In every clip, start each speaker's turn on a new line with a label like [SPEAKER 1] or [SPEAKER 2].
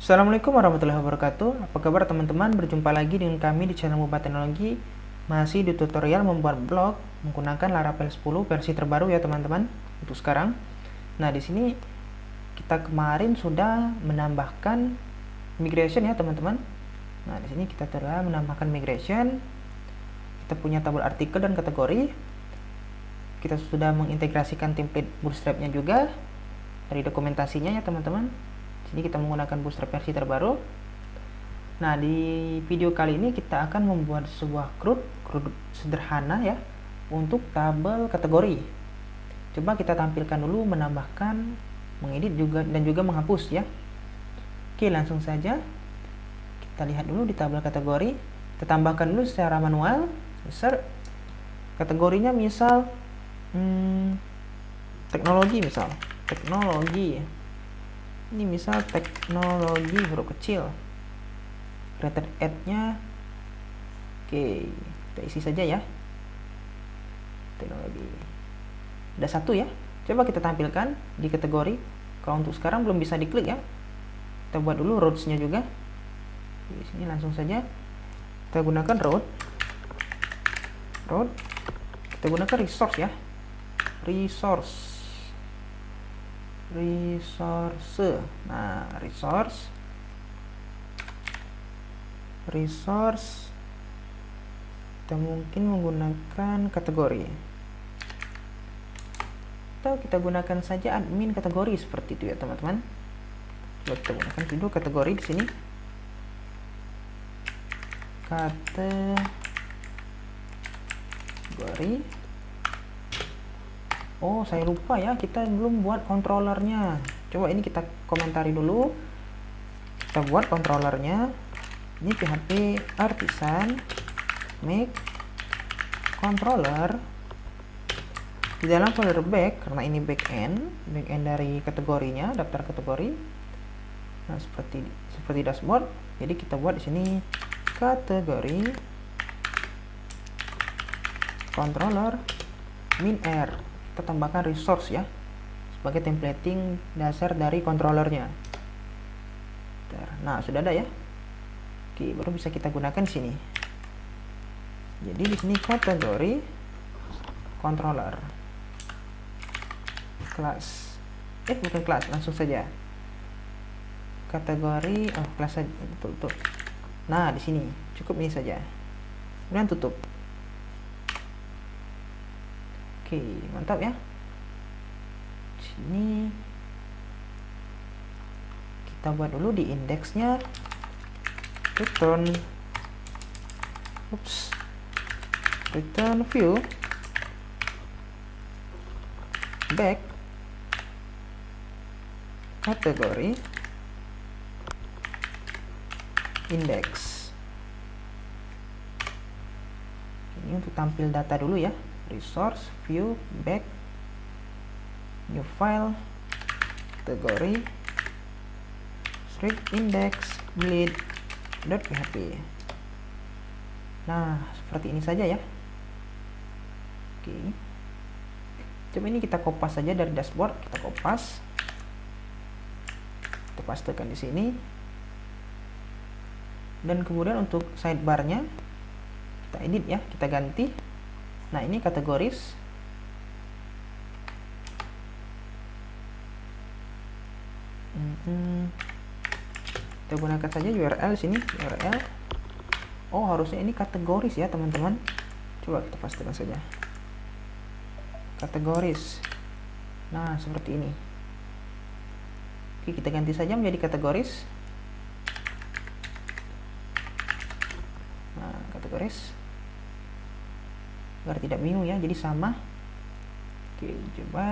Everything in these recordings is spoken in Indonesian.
[SPEAKER 1] Assalamualaikum warahmatullahi wabarakatuh. Apa kabar teman-teman? Berjumpa lagi dengan kami di channel Mubah Teknologi. Masih di tutorial membuat blog menggunakan Laravel 10 versi terbaru ya teman-teman. Untuk sekarang. Nah, di sini kita kemarin sudah menambahkan migration ya teman-teman. Nah, di sini kita telah menambahkan migration. Kita punya tabel artikel dan kategori. Kita sudah mengintegrasikan template Bootstrap-nya juga dari dokumentasinya ya teman-teman. Sini kita menggunakan Bootstrap versi terbaru. Nah, di video kali ini kita akan membuat sebuah CRUD sederhana ya untuk tabel kategori. Coba kita tampilkan dulu, menambahkan, mengedit juga dan juga menghapus ya. Oke, langsung saja kita lihat dulu di tabel kategori. Kita tambahkan dulu secara manual. Insert kategorinya misal teknologi, misal teknologi. Ini misal teknologi huruf kecil. Created add-nya, oke, kita isi saja ya. Teknologi. Ada satu ya. Coba kita tampilkan di kategori. Kalau untuk sekarang belum bisa diklik ya. Kita buat dulu routes-nya juga. Di sini langsung saja kita gunakan route. Kita gunakan resource ya. Resource. Nah, resource kita mungkin menggunakan kategori, atau kita gunakan saja admin kategori seperti itu ya teman-teman. Coba kita gunakan dulu kategori di sini. Kategori. Oh, saya lupa ya, kita belum buat controllernya. Coba ini kita komentari dulu. Kita buat controllernya. Ini PHP artisan make controller. Di dalam folder back, karena ini backend dari kategorinya, daftar kategori. Nah, seperti dashboard. Jadi kita buat di sini kategori controller min_r. Kita tambahkan resource ya sebagai templating dasar dari controllernya. Nah, sudah ada ya. Oke, baru bisa kita gunakan di sini. Jadi di sini kategori controller. Kelas. Bukan kelas, langsung saja. Kategori kelas saja. Tutup. Nah, di sini cukup ini saja. Kemudian tutup. Oke, mantap ya. Sini kita buat dulu di indeksnya. Return view back kategori index. Ini untuk tampil data dulu ya. Resource view back new file kategori string index bleed.php. Nah, seperti ini saja ya. Oke. Coba ini kita kopas saja dari dashboard, kita kopas. Kita pastekan di sini. Dan kemudian untuk sidebar-nya kita edit ya, kita ganti. Nah, ini kategoris. Kita gunakan saja URL sini, URL. Oh, harusnya ini kategoris ya teman-teman. Coba kita pastikan saja kategoris. Nah, seperti ini. Oke, kita ganti saja menjadi kategoris. Nah, kategoris agar tidak bingung ya, jadi sama. Oke, coba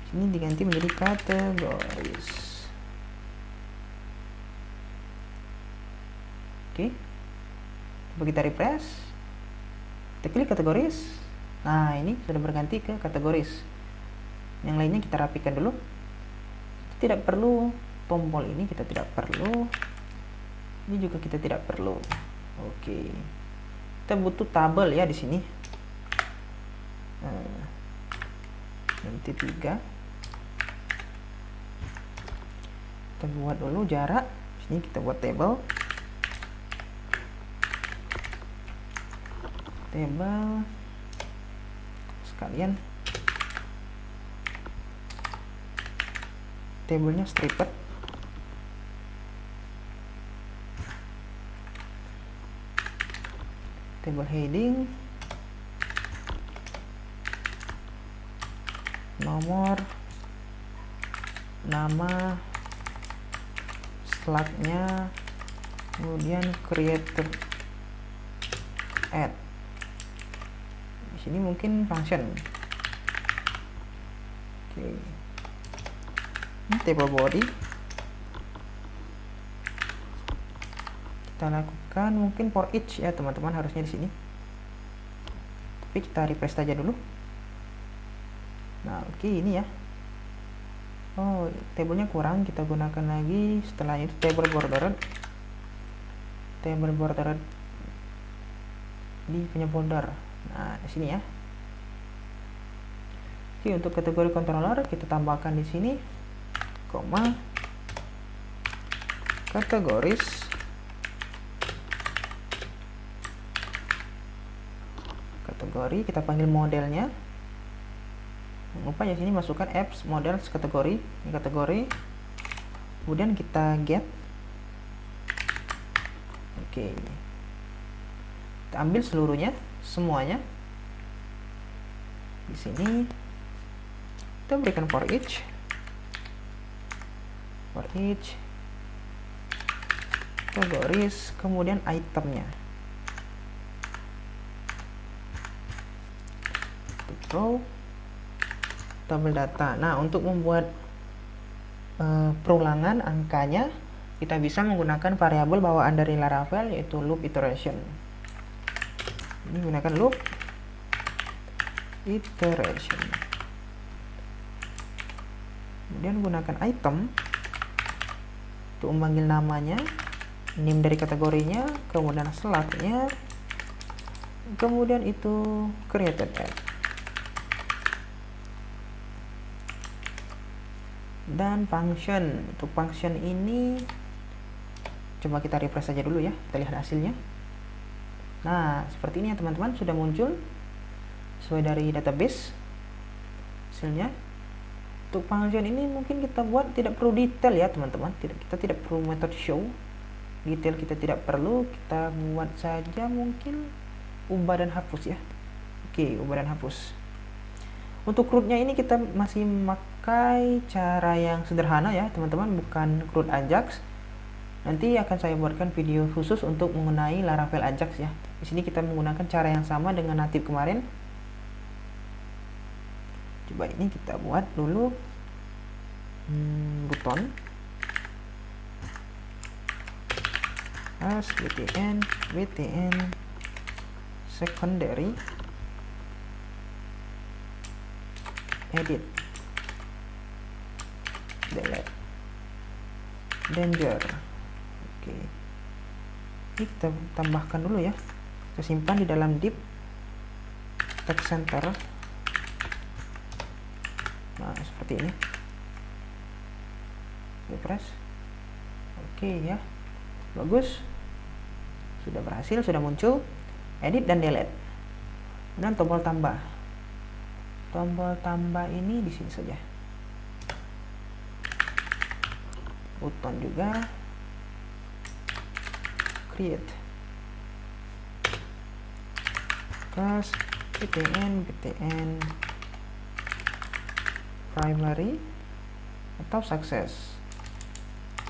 [SPEAKER 1] sini diganti menjadi kategoris. Oke, coba kita refresh, kita klik kategoris. Nah, ini sudah berganti ke kategoris. Yang lainnya kita rapikan dulu. Tidak perlu tombol ini, kita tidak perlu. Ini juga kita tidak perlu. Oke, kita butuh tabel ya di sini. Nanti 3. Kita buat dulu jarak. Sini kita buat table sekalian tabelnya stripped. Table heading, nomor, nama, slugnya, kemudian creator add. Di sini mungkin function. Oke. Ini table body. Kita lakukan mungkin for each ya teman-teman, harusnya di sini. Tapi kita refresh saja dulu. Nah, oke, ini ya. Oh, tabelnya kurang, kita gunakan lagi. Setelah itu table bordered di punya folder. Nah, di sini ya. Oke, untuk kategori controller kita tambahkan di sini koma kategoris kita panggil modelnya. Lupa ya, sini masukkan apps model kategori, kemudian kita get. Oke, kita ambil semuanya di sini. Kita berikan for each kategoris, kemudian itemnya row table data. Nah, untuk membuat perulangan angkanya, kita bisa menggunakan variabel bawaan dari Laravel, yaitu loop iteration. Ini gunakan loop iteration. Kemudian gunakan item untuk memanggil namanya, name dari kategorinya, kemudian slugnya, kemudian itu created add. Dan function, untuk function ini coba kita refresh saja dulu ya, kita lihat hasilnya. Nah, seperti ini ya teman-teman, sudah muncul sesuai dari database hasilnya. Untuk function ini mungkin kita buat tidak perlu detail ya teman-teman, kita tidak perlu method show, detail kita tidak perlu, kita buat saja mungkin ubah dan hapus ya. Oke, ubah dan hapus. Untuk CRUD-nya ini kita masih memakai cara yang sederhana ya teman-teman, bukan CRUD Ajax. Nanti akan saya buatkan video khusus untuk mengenai Laravel Ajax ya. Di sini kita menggunakan cara yang sama dengan native kemarin. Coba ini kita buat dulu button as btn secondary edit delete danger. Oke, ini kita tambahkan dulu ya, kita simpan di dalam div text center. Nah, seperti ini. Refresh. Oke ya, bagus, sudah berhasil, sudah muncul edit dan delete. Dan tombol tambah ini di sini saja, button juga, create class btn primary atau success.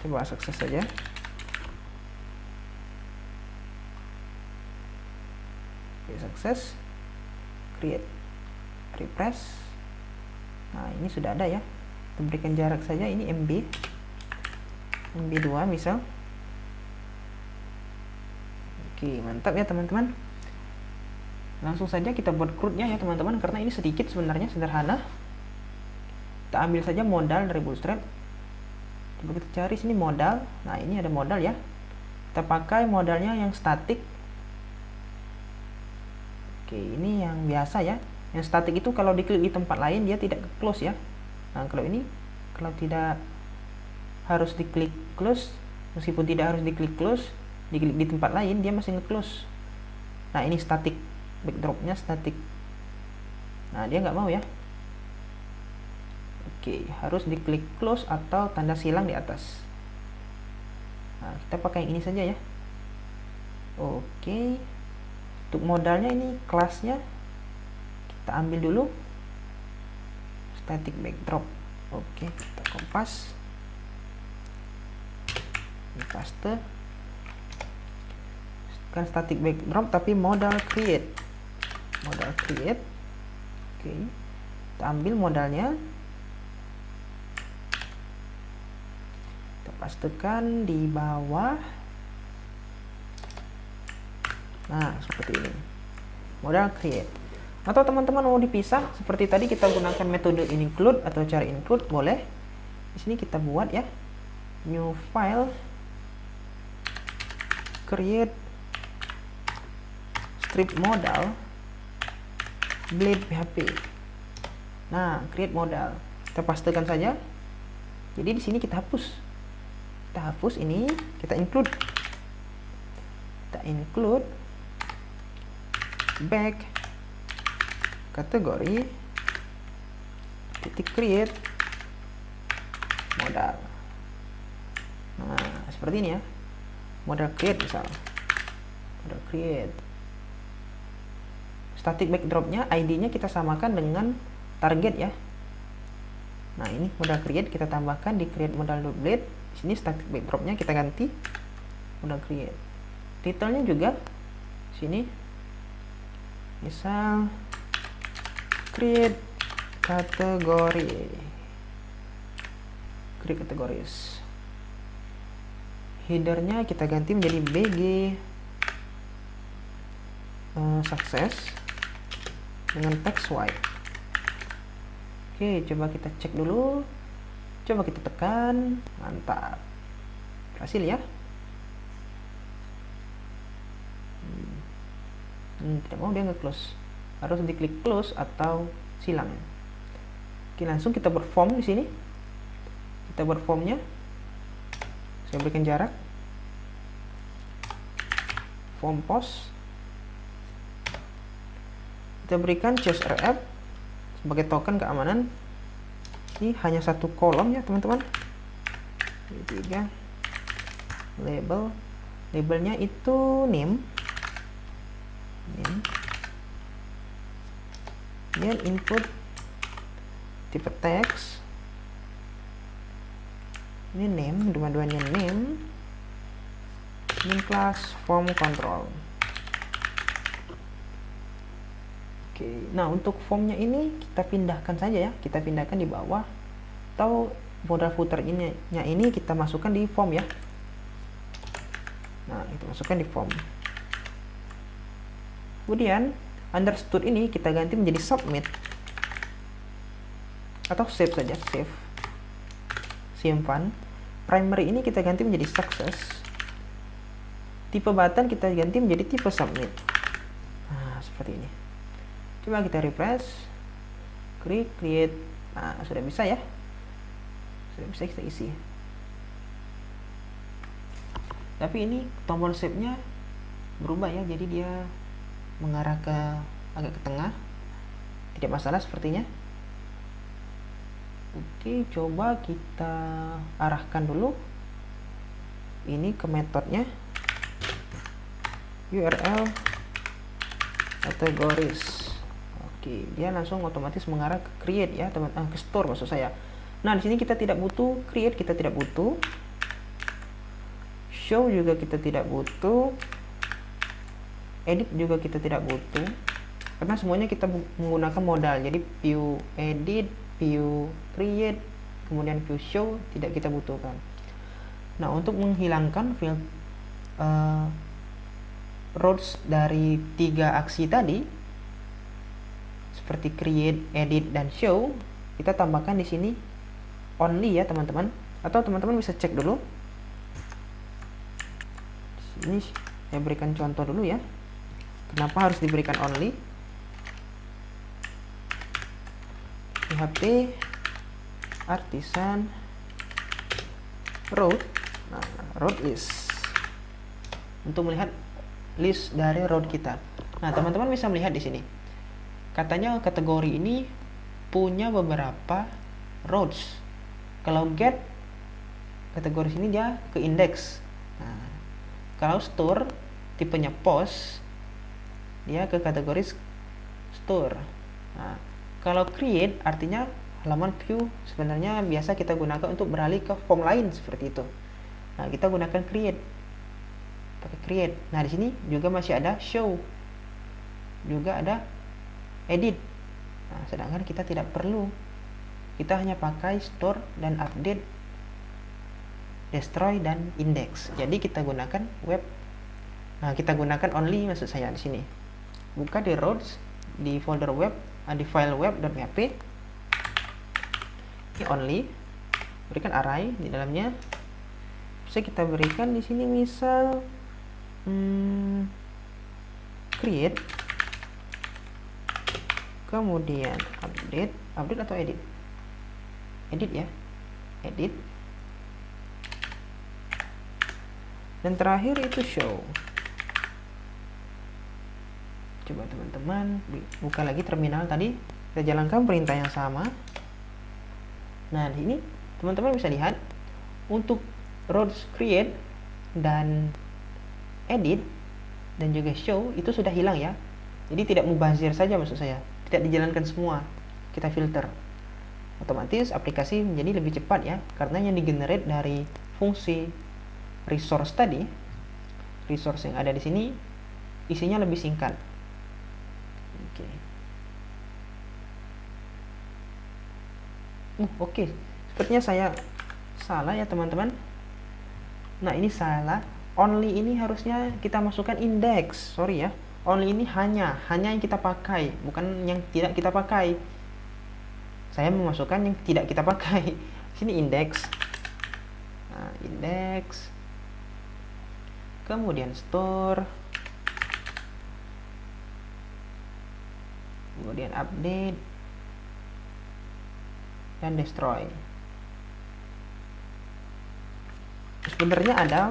[SPEAKER 1] Coba sukses saja. Oke, sukses. Create, refresh. Nah, ini sudah ada ya. Kita berikan jarak saja, ini MB2 misal. Oke, mantap ya teman-teman. Langsung saja kita buat CRUD-nya ya teman-teman, karena ini sedikit sebenarnya sederhana. Kita ambil saja modal dari Bootstrap. Coba kita cari sini modal. Nah, ini ada modal ya. Kita pakai modalnya yang statik. Oke, ini yang biasa ya. Yang statik itu kalau diklik di tempat lain dia tidak close ya. Nah, kalau ini kalau tidak harus diklik close, meskipun tidak harus diklik close, diklik di tempat lain dia masih nge-close. Nah ini static, backdropnya static. Nah dia nggak mau ya. Oke, harus diklik close atau tanda silang di atas. Nah kita pakai yang ini saja ya. Oke, untuk modalnya ini kelasnya kita ambil dulu static backdrop. Oke, kita kompas, ini paste kan static backdrop tapi modal create. Oke, kita ambil modalnya, kita pastekan di bawah. Nah seperti ini modal create. Atau teman-teman mau dipisah seperti tadi, kita gunakan metode include atau cara include boleh. Di sini kita buat ya, new file, create strip modal blade PHP. Nah create modal kita pastekan saja. Jadi di sini kita hapus ini, kita include back kategori titik create modal. Nah seperti ini ya, modal create misalnya, modal create. Static backdropnya ID-nya kita samakan dengan target ya. Nah ini modal create kita tambahkan di create modal blade. Di sini static backdropnya kita ganti modal create. Titelnya juga sini misal create kategoris. Headernya kita ganti menjadi BG success dengan text white. Oke, coba kita cek dulu, coba kita tekan, mantap, berhasil ya. Tidak mau dia nge-close, harus diklik close atau silang. Oke, langsung kita berform di sini. Kita berformnya, saya berikan jarak, form post, kita berikan CSRF sebagai token keamanan. Ini hanya satu kolom ya teman-teman. Ini 3 labelnya itu name, kemudian input tipe teks, ini name, dua-duanya name class form control. Oke, nah untuk formnya ini kita pindahkan saja ya, kita pindahkan di bawah, atau modal footernya ini kita masukkan di form ya. Nah kita masukkan di form, kemudian understood ini kita ganti menjadi submit atau save saja, save simpan. Primary ini kita ganti menjadi success, tipe button kita ganti menjadi tipe submit. Nah seperti ini. Coba kita refresh, klik create. Nah sudah bisa ya, sudah bisa kita isi. Tapi ini tombol save nya berubah ya, jadi dia mengarah ke agak ke tengah. Tidak masalah sepertinya. Oke, coba kita arahkan dulu ini ke metodenya, URL kategoris. Oke, dia langsung otomatis mengarah ke create ya teman, ke store maksud saya. Nah di sini kita tidak butuh create, kita tidak butuh show juga kita tidak butuh, edit juga kita tidak butuh, karena semuanya kita menggunakan modal. Jadi view edit, view create, kemudian view show tidak kita butuhkan. Nah untuk menghilangkan field rows dari 3 aksi tadi seperti create, edit, dan show, kita tambahkan di sini only ya teman-teman. Atau teman-teman bisa cek dulu. Di sini saya berikan contoh dulu ya, kenapa harus diberikan only. PHP artisan root. Nah, root list untuk melihat list dari root kita. Nah, teman-teman bisa melihat di sini. Katanya kategori ini punya beberapa rows. Kalau get, kategori sini dia ke index. Nah, kalau store tipenya post, dia ke kategori store. Nah, kalau create artinya halaman view, sebenarnya biasa kita gunakan untuk beralih ke form lain seperti itu. Nah, kita gunakan create. Pakai create. Nah, di sini juga masih ada show. Juga ada edit. Nah, sedangkan kita tidak perlu. Kita hanya pakai store dan update, destroy dan index. Jadi kita gunakan web. Nah, kita gunakan only maksud saya di sini. Buka di rows di folder web, di file web.php. Ini only. Berikan array di dalamnya. Bisa kita berikan di sini misal create, kemudian update atau edit ya, edit, dan terakhir itu show. Coba teman-teman buka lagi terminal tadi, kita jalankan perintah yang sama. Nah, di sini teman-teman bisa lihat untuk rows create dan edit dan juga show itu sudah hilang ya. Jadi tidak mubazir saja maksud saya, tidak dijalankan semua, kita filter. Otomatis aplikasi menjadi lebih cepat ya, karena yang digenerate dari fungsi resource tadi, resource yang ada di sini isinya lebih singkat. Oke. Sepertinya saya salah ya teman-teman. Nah, ini salah. Only ini harusnya kita masukkan index. Sorry ya. Only ini hanya yang kita pakai, bukan yang tidak kita pakai. Saya memasukkan yang tidak kita pakai. Sini index. Nah, index. Kemudian store. Kemudian update dan destroy. Sebenarnya ada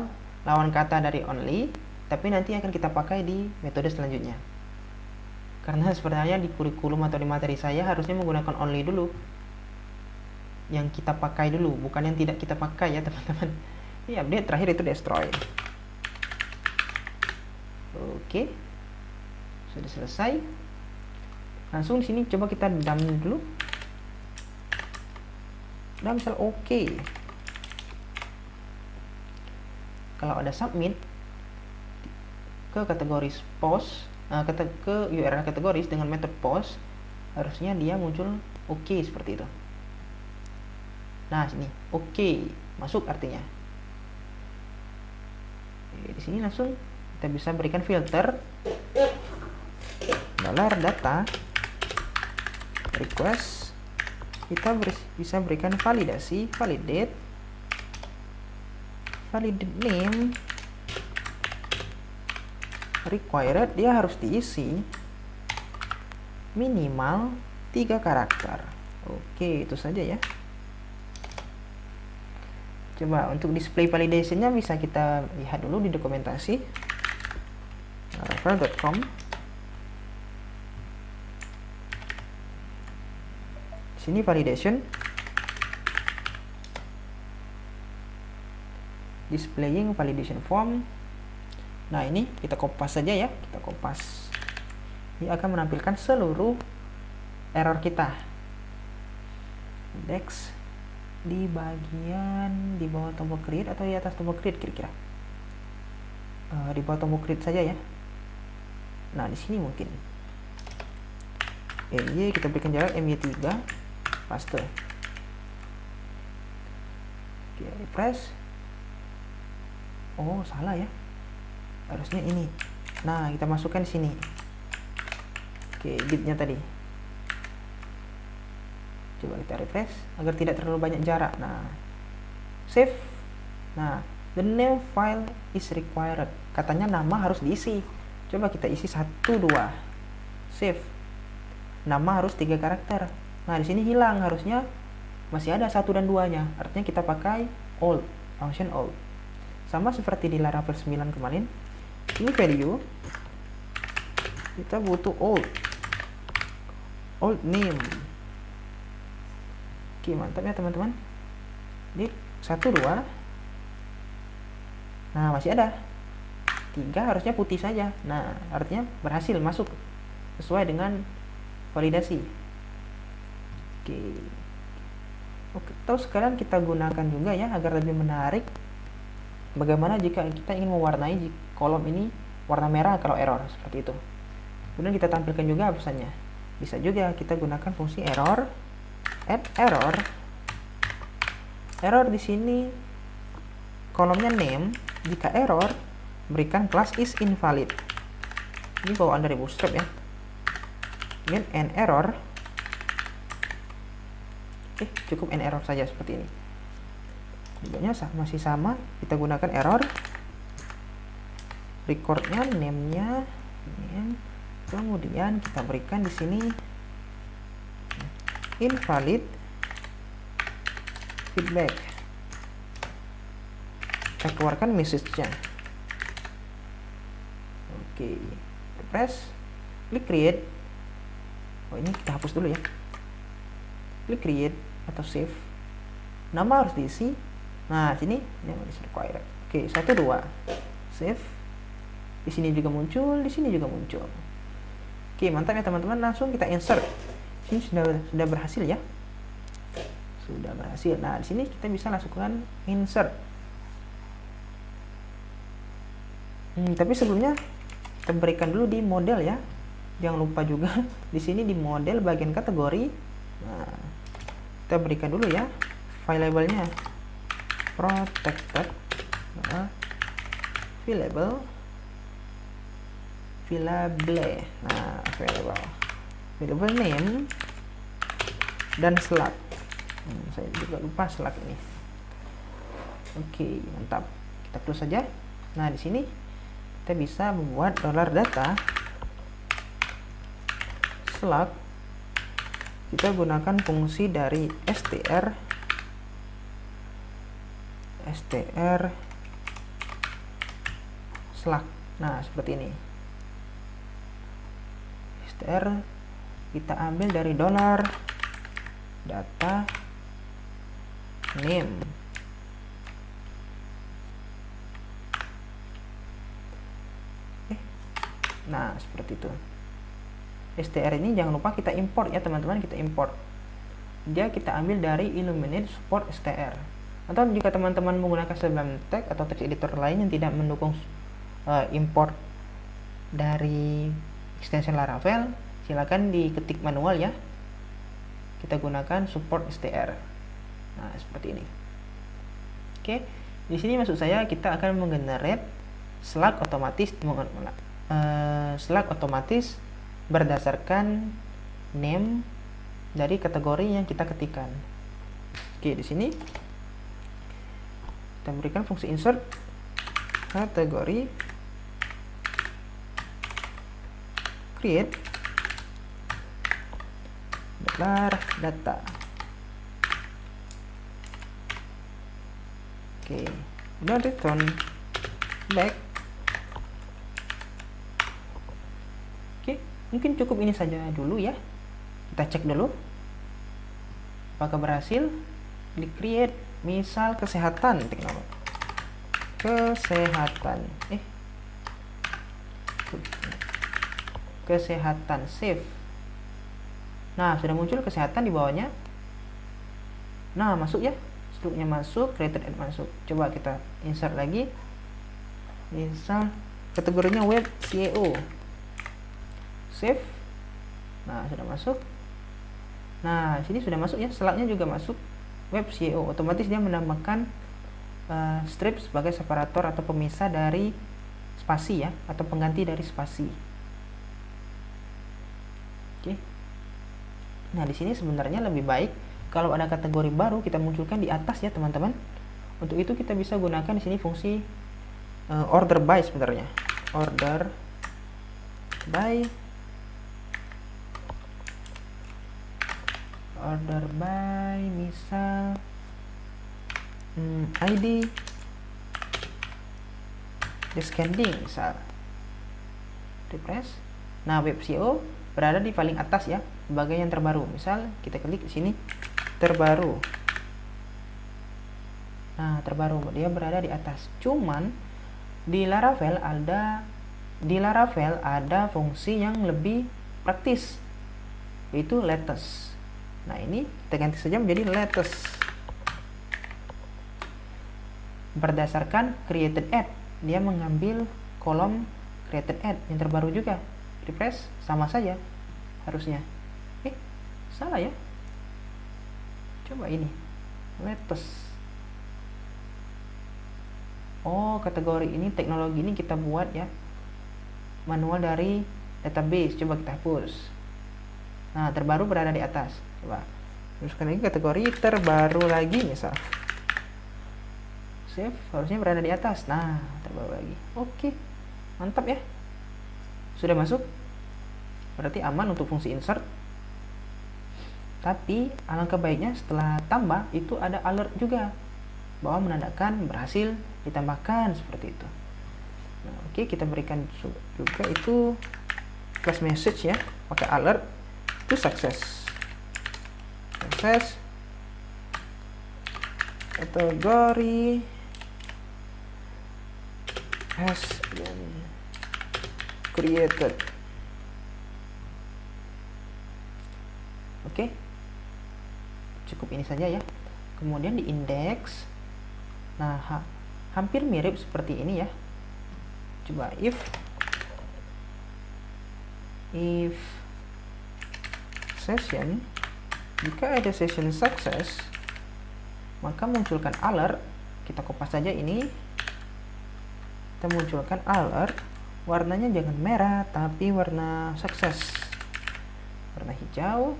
[SPEAKER 1] lawan kata dari only, tapi nanti akan kita pakai di metode selanjutnya. Karena sebenarnya di kurikulum atau di materi saya harusnya menggunakan only dulu, yang kita pakai dulu, bukan yang tidak kita pakai ya teman-teman. Ini update, terakhir itu destroy. Oke, sudah selesai. Langsung di sini coba kita dump dulu. Dan misal oke. Kalau ada submit ke kategori post, ke URL kategoris dengan metode post, harusnya dia muncul oke seperti itu. Nah, sini oke, masuk artinya. Di sini langsung kita bisa berikan filter $data request. Kita bisa berikan validasi, validate name required, dia harus diisi minimal 3 karakter. Oke, itu saja ya. Coba untuk display validationnya bisa kita lihat dulu di dokumentasi laravel.com. Sini validation, displaying validation form. Nah, ini kita kopas saja ya, kita kopas. Ini akan menampilkan seluruh error kita. Index di bagian di bawah tombol create atau di atas tombol create kira-kira. Di bawah tombol create saja ya. Nah, di sini mungkin MY kita berikan jarak MY3, paste. Oke, refresh. Oh, salah ya. Harusnya ini. Nah, kita masukkan di sini. Oke, bitnya tadi. Coba kita refresh agar tidak terlalu banyak jarak. Nah, save. Nah, the name file is required. Katanya nama harus diisi. Coba kita isi 1, 2. Save. Nama harus 3 karakter. Nah, di sini hilang, harusnya masih ada 1 dan 2-nya. Artinya kita pakai all. function old. Sama seperti di Laravel 9 kemarin, ini value kita butuh old name. Oke, mantap ya teman-teman. Di 1 2, nah masih ada 3, harusnya putih saja. Nah artinya berhasil masuk sesuai dengan validasi. Oke, terus sekalian kita gunakan juga ya agar lebih menarik. Bagaimana jika kita ingin mewarnai kolom ini warna merah kalau error, seperti itu. Kemudian kita tampilkan juga pesannya. Bisa juga kita gunakan fungsi error, add error. Error di sini kolomnya name, jika error berikan class is invalid. Ini bawaan dari Bootstrap ya. Kemudian end error. Cukup end error saja seperti ini. Bentuknya masih sama, kita gunakan error. Recordnya, name-nya, kemudian kita berikan di sini invalid feedback. Kita keluarkan message-nya. Oke, press, klik create. Oh, ini kita hapus dulu ya. Klik create atau save. Nama harus diisi. Nah, sini name is required. Oke, 1 2. Save. Di sini juga muncul, di sini juga muncul. Oke, mantap ya teman-teman. Langsung kita insert. Ini sudah berhasil ya. Sudah berhasil. Nah, di sini kita bisa lakukan insert. Tapi sebelumnya kita berikan dulu di model ya. Jangan lupa juga di sini di model bagian kategori. Nah, kita berikan dulu ya file labelnya protected, available, nah available name dan slug. Saya juga lupa slug ini. Oke, mantap. Kita close saja. Nah, di sini kita bisa membuat $data slug. Kita gunakan fungsi dari str slug. Nah, seperti ini. Str kita ambil dari $data name. Nah, seperti itu. str ini jangan lupa kita import ya teman-teman, kita import. Dia kita ambil dari Illuminate support str. Atau jika teman-teman menggunakan Sublime Text atau text editor lain yang tidak mendukung import dari extension Laravel, silakan diketik manual ya. Kita gunakan support str. Nah, seperti ini. Oke, di sini maksud saya kita akan menggenerate slug otomatis berdasarkan name dari kategori yang kita ketikkan. Oke, di sini kita berikan fungsi insert kategori, create $data. Oke, dan return back. Oke, mungkin cukup ini saja dulu ya. Kita cek dulu apakah berhasil. Klik create, misal kesehatan teknologi. Kesehatan save. Nah, sudah muncul kesehatan di bawahnya. Nah, masuk ya. Struknya masuk, created and masuk. Coba kita insert lagi. Misal kategorinya web SEO. Save. Nah, sudah masuk. Nah, sini sudah masuk ya. Slugnya juga masuk. Web SEO. Otomatis dia menambahkan strip sebagai separator atau pemisah dari spasi ya, atau pengganti dari spasi. Oke. Nah, di sini sebenarnya lebih baik kalau ada kategori baru kita munculkan di atas ya teman-teman. Untuk itu kita bisa gunakan di sini fungsi order by sebenarnya. Order by misal ID descending misal, refresh. Nah, web SEO berada di paling atas ya, sebagai yang terbaru. Misal kita klik di sini terbaru. Nah, terbaru dia berada di atas. Cuman di Laravel ada fungsi yang lebih praktis, yaitu latest. Nah, ini kita ganti saja menjadi latest. Berdasarkan created ad, dia mengambil kolom created ad yang terbaru juga. Refresh, sama saja harusnya. Salah ya. Coba ini latest. Oh, kategori ini, teknologi ini kita buat ya manual dari database. Coba kita hapus. Nah, terbaru berada di atas. Coba teruskan lagi kategori terbaru lagi misal. Save, harusnya berada di atas. Nah, terbaru lagi. Oke, mantap ya. Sudah masuk. Berarti aman untuk fungsi insert. Tapi alangkah baiknya setelah tambah itu ada alert juga, bahwa menandakan berhasil ditambahkan seperti itu. Nah, oke, kita berikan juga itu flash message ya, pakai alert itu sukses. Kategori has been created. Oke, cukup ini saja ya. Kemudian di indeks, nah hampir mirip seperti ini ya. Coba if session, jika ada session sukses, maka munculkan alert. Kita kopas saja ini, kita munculkan alert, warnanya jangan merah tapi warna sukses, warna hijau.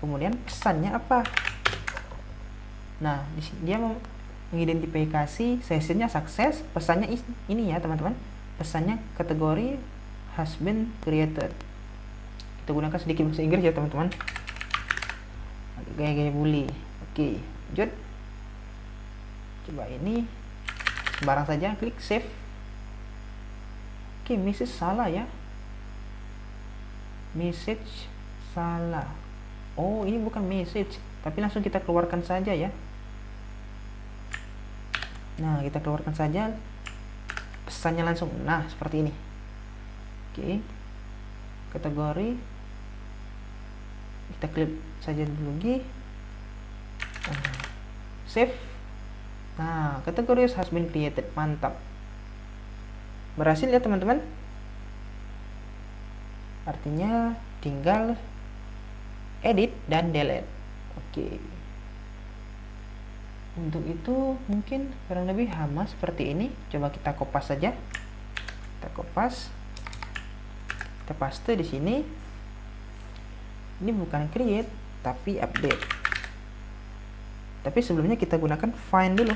[SPEAKER 1] Kemudian pesannya apa? Nah, dia mengidentifikasi sessionnya sukses. Pesannya ini ya teman-teman, pesannya kategori has been created. Kita gunakan sedikit bahasa Inggris ya teman-teman, gaya-gaya bully. Oke, lanjut. Coba ini sembarang saja, klik save. Oke, message salah ya, message salah. Oh, ini bukan message, tapi langsung kita keluarkan saja ya. Nah, kita keluarkan saja pesannya langsung. Nah, seperti ini. Oke, kategori kita klik saja dulu lagi. Save. Nah, kategori has been created. Mantap, berhasil ya teman-teman. Artinya tinggal edit dan delete. Oke, untuk itu mungkin kurang lebih sama seperti ini. Coba kita kopas saja, kita kopas, kita paste di sini. Ini bukan create tapi update. Tapi sebelumnya kita gunakan find dulu.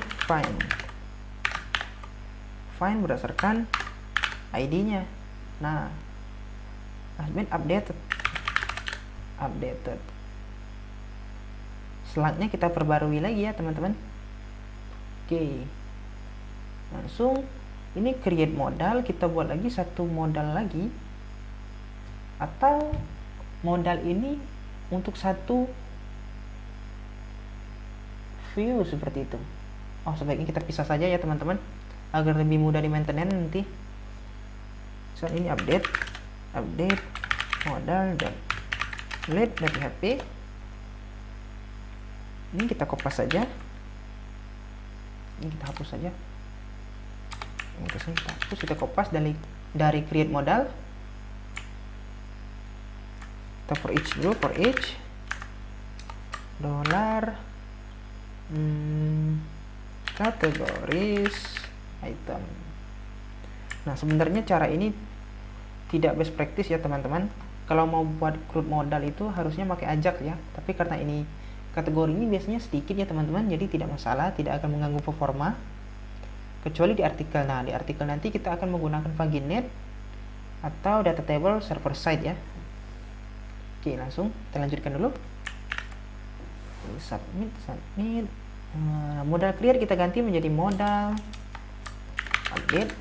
[SPEAKER 1] Find berdasarkan ID-nya. Nah, has been updated. Selatnya kita perbarui lagi ya teman-teman. Oke, langsung ini create modal, kita buat lagi satu modal lagi, atau modal ini untuk satu view seperti itu. Oh, sebaiknya kita pisah saja ya teman-teman, agar lebih mudah di maintenance nanti. So ini update modal dan delete dari HP. Ini kita kopas saja, ini kita hapus saja, ini kita hapus, kita kopas dari create modal. Kita for each dulu, for each dollar kategoris item. Nah, sebenarnya cara ini tidak best practice ya teman-teman. Kalau mau buat create modal itu harusnya pakai Ajax ya, tapi karena ini kategori ini biasanya sedikit ya teman-teman, jadi tidak masalah, tidak akan mengganggu performa kecuali di artikel. Nah, di artikel nanti kita akan menggunakan Paginet atau data table server side ya. Oke, langsung kita lanjutkan dulu. Submit. Modal create kita ganti menjadi modal update.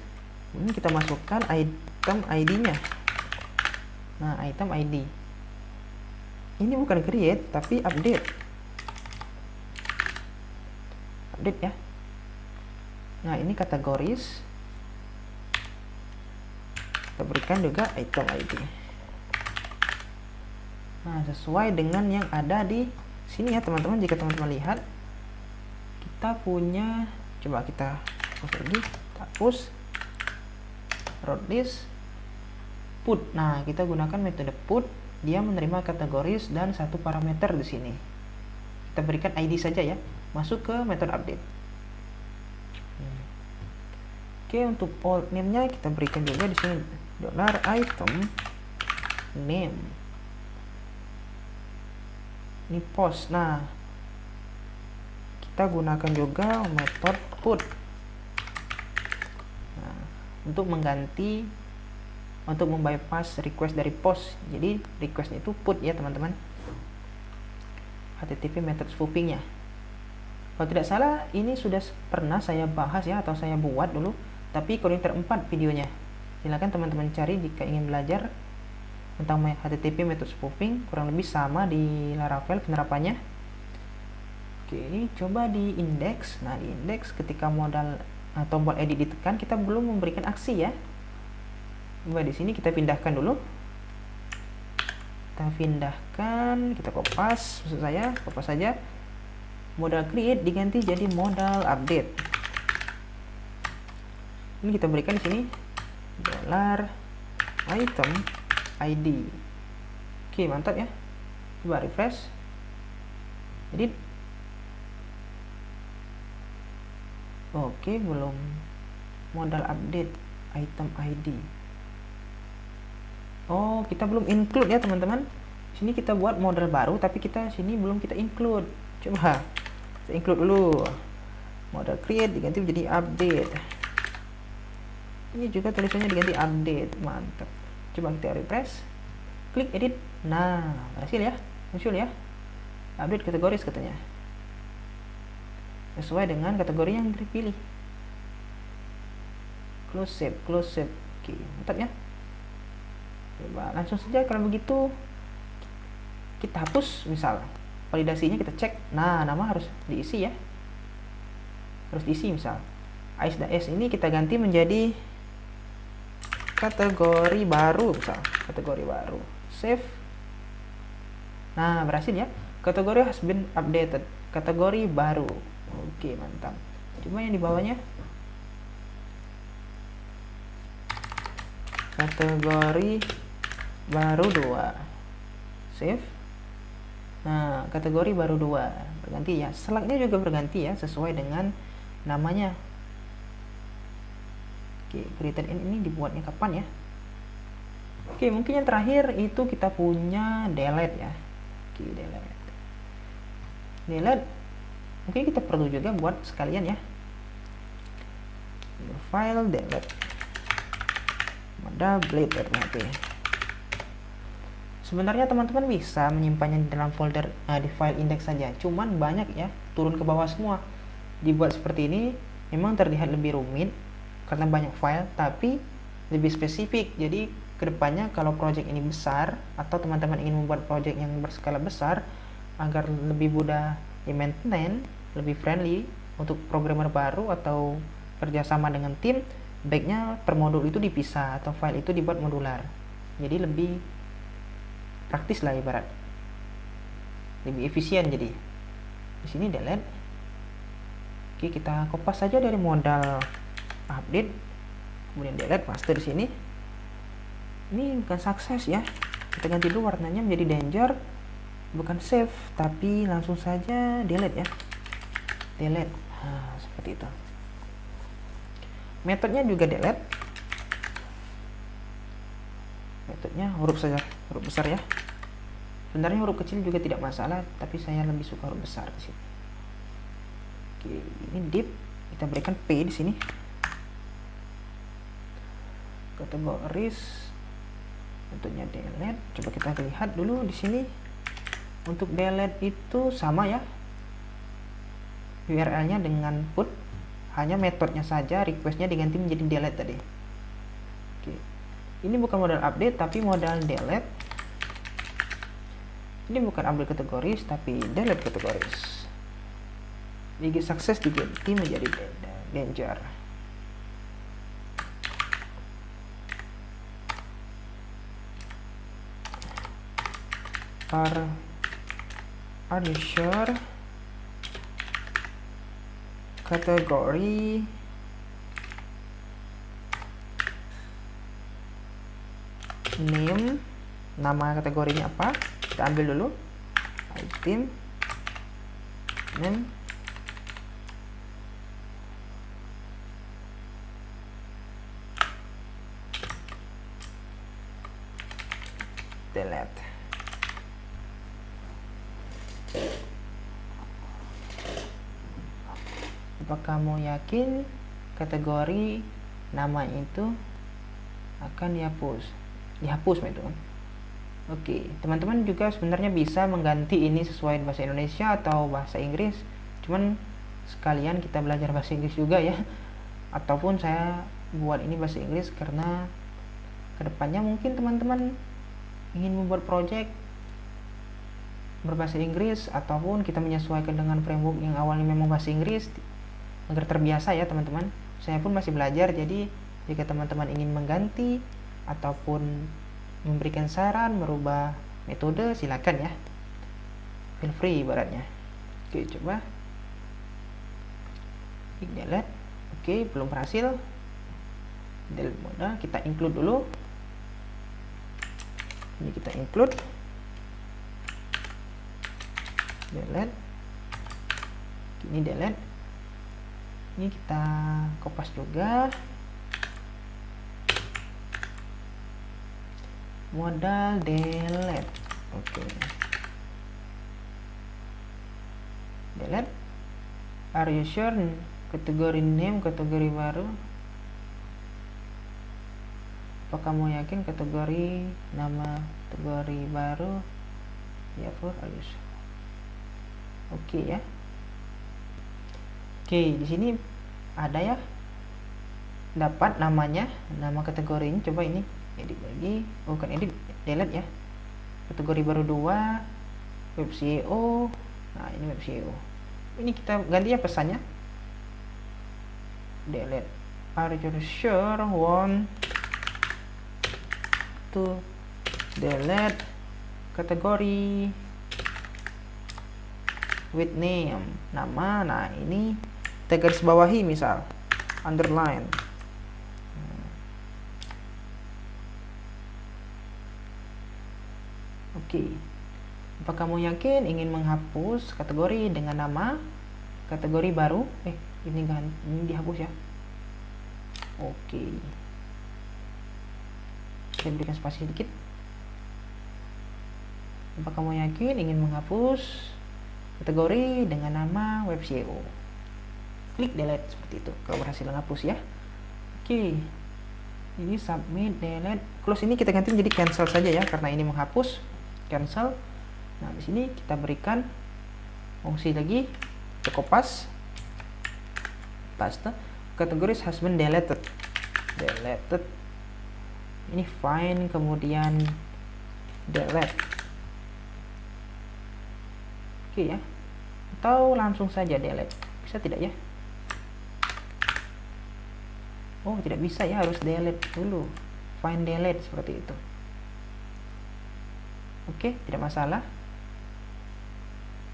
[SPEAKER 1] Ini kita masukkan item ID-nya. Nah, item ID ini bukan create tapi update ya. Nah, ini kategoris, kita berikan juga item ID. Nah, sesuai dengan yang ada di sini ya teman-teman. Jika teman-teman lihat, kita punya, coba kita hapus lagi, hapus road list put. Nah, kita gunakan metode put, dia menerima kategoris dan satu parameter di sini. Kita berikan ID saja ya, masuk ke metode update. Oke, untuk old name-nya kita berikan juga di sini $item name. Ini post. Nah, kita gunakan juga metode put. Nah, untuk mengganti, untuk membypass request dari post, jadi requestnya itu put ya teman-teman. HTTP method spoofing-nya, kalau tidak salah ini sudah pernah saya bahas ya, atau saya buat dulu, tapi kalau ini ter4 videonya. Silakan teman-teman cari jika ingin belajar tentang HTTP method spoofing, kurang lebih sama di Laravel penerapannya. Oke, coba di index. Nah, di index ketika modal tombol edit ditekan, kita belum memberikan aksi ya. Coba di sini kita pindahkan dulu. Kita pindahkan, kita kopas, maksud saya kopas saja. Modal create diganti jadi modal update. Ini kita berikan di sini $item ID. Oke, mantap ya. Coba refresh. Edit. Oke, belum modal update item ID. Oh, kita belum include ya teman-teman. Sini kita buat model baru, tapi kita sini belum kita include. Coba kita include dulu. Model create diganti menjadi update. Ini juga tulisannya diganti update. Mantap. Coba kita refresh. Klik edit. Nah, berhasil ya. Muncul ya. Update kategoris katanya. Sesuai dengan kategori yang dipilih. Close save, close save. Oke, mantap ya. Coba langsung saja kalau begitu kita hapus, misal validasinya kita cek. Nah, nama harus diisi ya, harus diisi. Misal AIS ini kita ganti menjadi kategori baru, misal kategori baru, save. Nah, berhasil ya, kategori has been updated, kategori baru. Oke, mantap. Cuma yang di bawahnya kategori baru 2, save. Nah, kategori baru 2 berganti ya, slagnya juga berganti ya, sesuai dengan namanya. Oke, created ini dibuatnya kapan ya. Oke, mungkin yang terakhir itu kita punya delete ya. Oke, delete mungkin kita perlu juga buat sekalian ya. File delete modal blade. Sebenarnya teman-teman bisa menyimpannya di dalam folder di file index saja, cuman banyak ya, turun ke bawah semua. Dibuat seperti ini memang terlihat lebih rumit karena banyak file, tapi lebih spesifik. Jadi kedepannya kalau project ini besar atau teman-teman ingin membuat project yang berskala besar agar lebih mudah di maintain, lebih friendly untuk programmer baru atau kerjasama dengan tim, baiknya per modul itu dipisah atau file itu dibuat modular. Jadi lebih praktis lah, ibarat lebih efisien. Jadi di sini delete. Oke, kita kopas saja dari modal update, kemudian delete, paste di sini. Ini bukan sukses ya, kita ganti dulu warnanya menjadi danger, bukan save tapi langsung saja delete ya, delete. Nah, seperti itu. Metodenya juga delete. Metodenya huruf saja, huruf besar ya. Sebenarnya huruf kecil juga tidak masalah, tapi saya lebih suka huruf besar di sini. Oke, ini div, kita berikan p di sini. Kategoris, bentuknya delete. Coba kita lihat dulu di sini. Untuk delete itu sama ya. URL-nya dengan put, hanya metodenya saja, request-nya diganti menjadi delete tadi. Oke. Ini bukan modal update tapi modal delete. Ini bukan update kategoris tapi delete kategoris. Bagi sukses diganti menjadi danger. Are you sure? Kategori name, nama kategorinya apa? Kita ambil dulu item name, delete. Apakah kamu yakin kategori nama itu akan dihapus teman-teman? Oke, teman-teman juga sebenarnya bisa mengganti ini sesuai bahasa Indonesia atau bahasa Inggris. Cuman sekalian kita belajar bahasa Inggris juga ya. Ataupun saya buat ini bahasa Inggris karena kedepannya mungkin teman-teman ingin membuat project berbahasa Inggris, ataupun kita menyesuaikan dengan framework yang awalnya memang bahasa Inggris agar terbiasa ya teman-teman. Saya pun masih belajar, jadi jika teman-teman ingin mengganti ataupun memberikan saran merubah metode, silakan ya, feel free ibaratnya. Oke, coba klik delete. Oke, belum berhasil. Delete modal, kita include dulu. Ini kita include delete, ini delete, ini kita kopas juga, modal delete. Oke, delete. Are you sure? Kategori name, kategori baru. Apa kamu yakin kategori nama kategori baru? Ya, for are you sure? Oke ya. Oke, di sini ada ya, dapat namanya, nama kategorinya. Coba ini edit lagi, bukan edit, delete ya. Kategori baru 2, web SEO. Nah, ini web SEO. Ini kita ganti ya pesannya, delete. Are you sure want to delete kategori with name, nama. Nah, ini kita garis bawahi, misal underline. Oke. Apa kamu yakin ingin menghapus kategori dengan nama kategori baru? Ini dihapus ya. Oke. Saya berikan spasi sedikit. Apa kamu yakin ingin menghapus kategori dengan nama web SEO? Klik delete seperti itu kalau berhasil menghapus ya. Oke, ini submit, delete, close. Ini kita ganti menjadi cancel saja ya, karena ini menghapus. Cancel. Nah, di sini kita berikan fungsi lagi, kita kopas, paste, kategori has been deleted. Ini find, kemudian delete. Oke ya, atau langsung saja delete, bisa tidak ya? Oh, tidak bisa ya, harus delete dulu, find delete seperti itu. Oke, tidak masalah.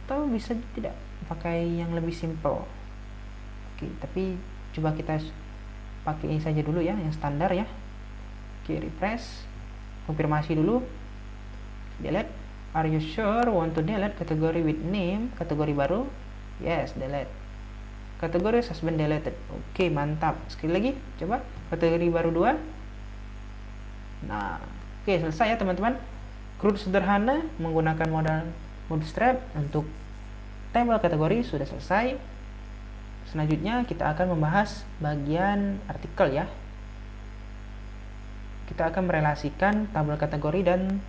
[SPEAKER 1] Atau bisa tidak pakai yang lebih simple. Oke, tapi coba kita pakai ini saja dulu ya, yang standar ya. Oke, refresh, konfirmasi dulu, delete. Are you sure want to delete kategori with name, kategori baru? Yes, delete. Kategori has been deleted. Oke, mantap. Sekali lagi, coba kategori baru 2. Nah, oke, selesai ya teman-teman. Create sederhana menggunakan modal Bootstrap untuk tabel kategori sudah selesai. Selanjutnya kita akan membahas bagian artikel ya. Kita akan merelasikan tabel kategori dan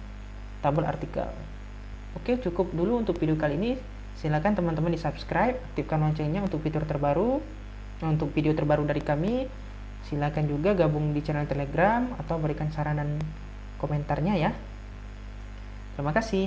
[SPEAKER 1] tabel artikel. Oke, cukup dulu untuk video kali ini. Silakan teman-teman di subscribe, aktifkan loncengnya untuk fitur terbaru, untuk video terbaru dari kami. Silakan juga gabung di channel Telegram atau berikan saran dan komentarnya ya. Terima kasih.